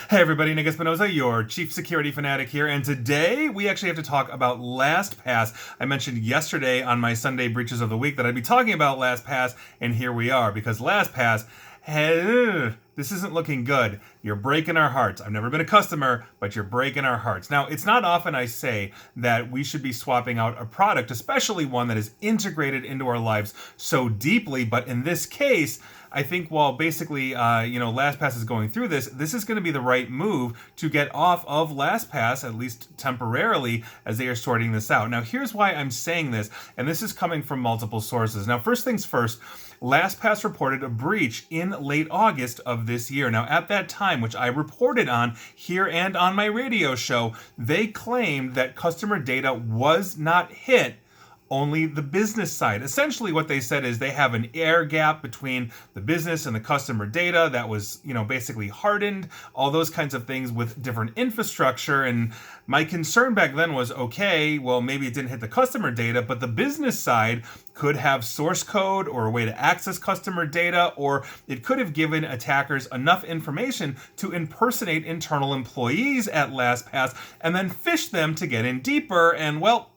Hey everybody, Nick Espinosa, your chief security fanatic here, and today we actually have to talk about LastPass. I mentioned yesterday on my Sunday Breaches of the Week that I'd be talking about LastPass, and here we are, because LastPass, this isn't looking good. You're breaking our hearts. I've never been a customer, but you're breaking our hearts. Now, it's not often I say that we should be swapping out a product, especially one that is integrated into our lives so deeply, but in this case, I think while basically, LastPass is going through this, this is going to be the right move to get off of LastPass, at least temporarily, as they are sorting this out. Now, here's why I'm saying this, and this is coming from multiple sources. Now, first things first, LastPass reported a breach in late August of this year. Now, at that time, which I reported on here and on my radio show, they claimed that customer data was not hit, only the business side. Essentially what they said is they have an air gap between the business and the customer data that was, basically hardened, all those kinds of things with different infrastructure. And my concern back then was, okay, well, maybe it didn't hit the customer data, but the business side could have source code or a way to access customer data, or it could have given attackers enough information to impersonate internal employees at LastPass and then phish them to get in deeper. And well,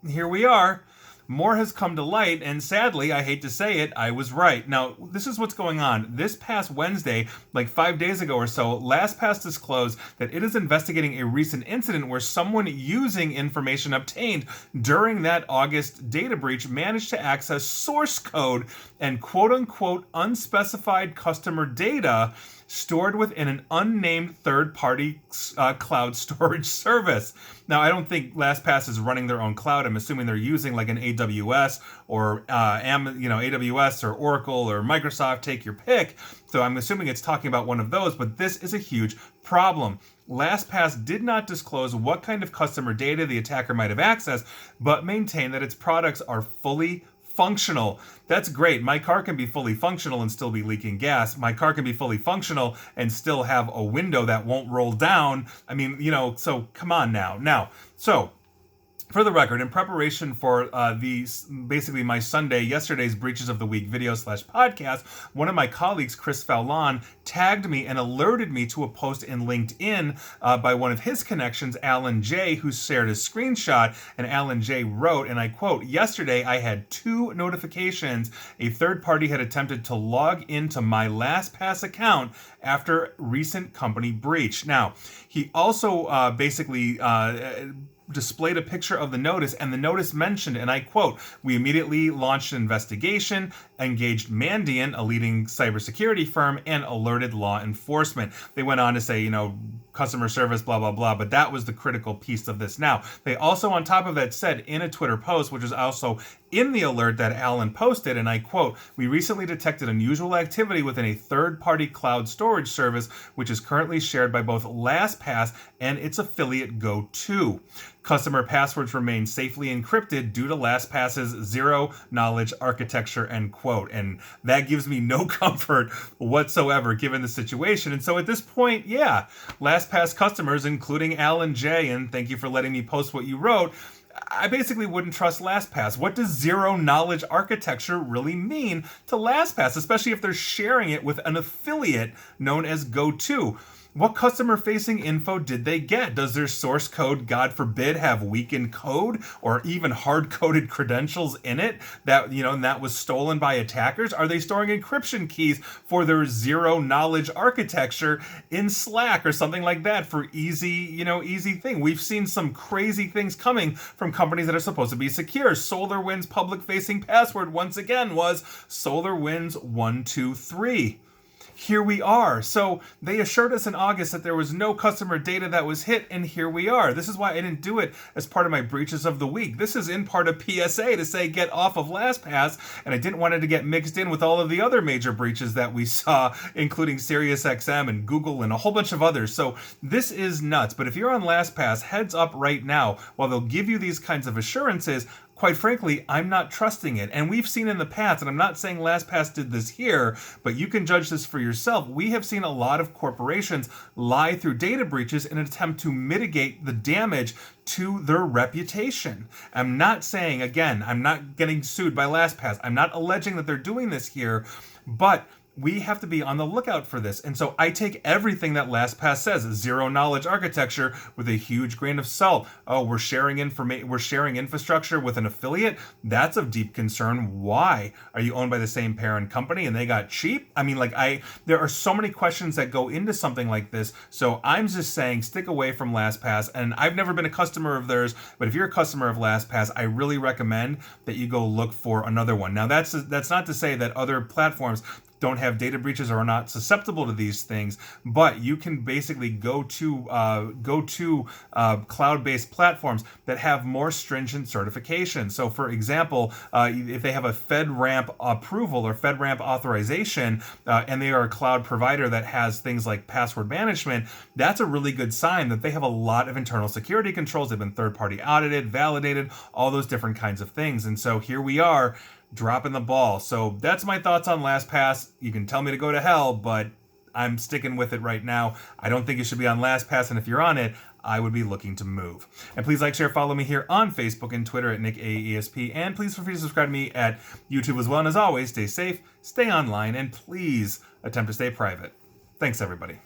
here we are. More has come to light, and sadly, I hate to say it, I was right. Now, this is what's going on. This past Wednesday, like 5 days ago or so, LastPass disclosed that it is investigating a recent incident where someone using information obtained during that August data breach managed to access source code and quote-unquote unspecified customer data stored within an unnamed third-party cloud storage service. Now, I don't think LastPass is running their own cloud. I'm assuming they're using like an AWS or AWS or Oracle or Microsoft, take your pick. So I'm assuming it's talking about one of those, but this is a huge problem. LastPass did not disclose what kind of customer data the attacker might have accessed, but maintained that its products are fully functional. That's great. My car can be fully functional and still be leaking gas. My car can be fully functional and still have a window that won't roll down. I mean, so come on now. For the record, in preparation for basically my yesterday's Breaches of the Week video/podcast, one of my colleagues, Chris Fallon, tagged me and alerted me to a post in LinkedIn by one of his connections, Alan J., who shared a screenshot, and Alan J. wrote, and I quote, "Yesterday I had 2 notifications. A third party had attempted to log into my LastPass account after recent company breach." Now, he also displayed a picture of the notice, and the notice mentioned, and I quote, "We immediately launched an investigation, engaged Mandiant, a leading cybersecurity firm, and alerted law enforcement." They went on to say, customer service, blah, blah, blah, but that was the critical piece of this. Now, they also, on top of that, said in a Twitter post, which is also in the alert that Alan posted, and I quote, "We recently detected unusual activity within a third-party cloud storage service, which is currently shared by both LastPass and its affiliate Go2. Customer passwords remain safely encrypted due to LastPass's zero-knowledge architecture," end quote. And that gives me no comfort whatsoever given the situation. And so at this point, yeah, LastPass customers, including Alan J., and thank you for letting me post what you wrote, I basically wouldn't trust LastPass. What does zero-knowledge architecture really mean to LastPass, especially if they're sharing it with an affiliate known as Go2? What customer-facing info did they get? Does their source code, God forbid, have weakened code or even hard-coded credentials in it that, and that was stolen by attackers? Are they storing encryption keys for their zero-knowledge architecture in Slack or something like that for easy thing? We've seen some crazy things coming from companies that are supposed to be secure. SolarWinds' public-facing password, once again, was SolarWinds123. Here we are. So they assured us in August that there was no customer data that was hit, and here we are. This is why I didn't do it as part of my Breaches of the Week. This is in part a PSA to say get off of LastPass, and I didn't want it to get mixed in with all of the other major breaches that we saw, including SiriusXM and Google and a whole bunch of others. So this is nuts. But if you're on LastPass, heads up right now, while they'll give you these kinds of assurances, quite frankly, I'm not trusting it. And we've seen in the past, and I'm not saying LastPass did this here, but you can judge this for yourself. We have seen a lot of corporations lie through data breaches in an attempt to mitigate the damage to their reputation. I'm not saying, again, I'm not getting sued by LastPass. I'm not alleging that they're doing this here, but we have to be on the lookout for this. And so I take everything that LastPass says, zero knowledge architecture, with a huge grain of salt. Oh, we're sharing infrastructure with an affiliate. That's of deep concern. Why? Are you owned by the same parent company and they got cheap? I mean, there are so many questions that go into something like this. So I'm just saying, stick away from LastPass. And I've never been a customer of theirs, but if you're a customer of LastPass, I really recommend that you go look for another one. Now, that's not to say that other platforms don't have data breaches or are not susceptible to these things, but you can basically go to cloud-based platforms that have more stringent certification. So, for example, if they have a FedRAMP approval or FedRAMP authorization, and they are a cloud provider that has things like password management, that's a really good sign that they have a lot of internal security controls. They've been third-party audited, validated, all those different kinds of things. And so here we are, dropping the ball. So that's my thoughts on LastPass. You can tell me to go to hell, but I'm sticking with it right now. I don't think you should be on LastPass, and if you're on it, I would be looking to move. And please like, share, follow me here on Facebook and Twitter at NickAESP, and please feel free to subscribe to me at YouTube as well. And as always, stay safe, stay online, and please attempt to stay private. Thanks, everybody.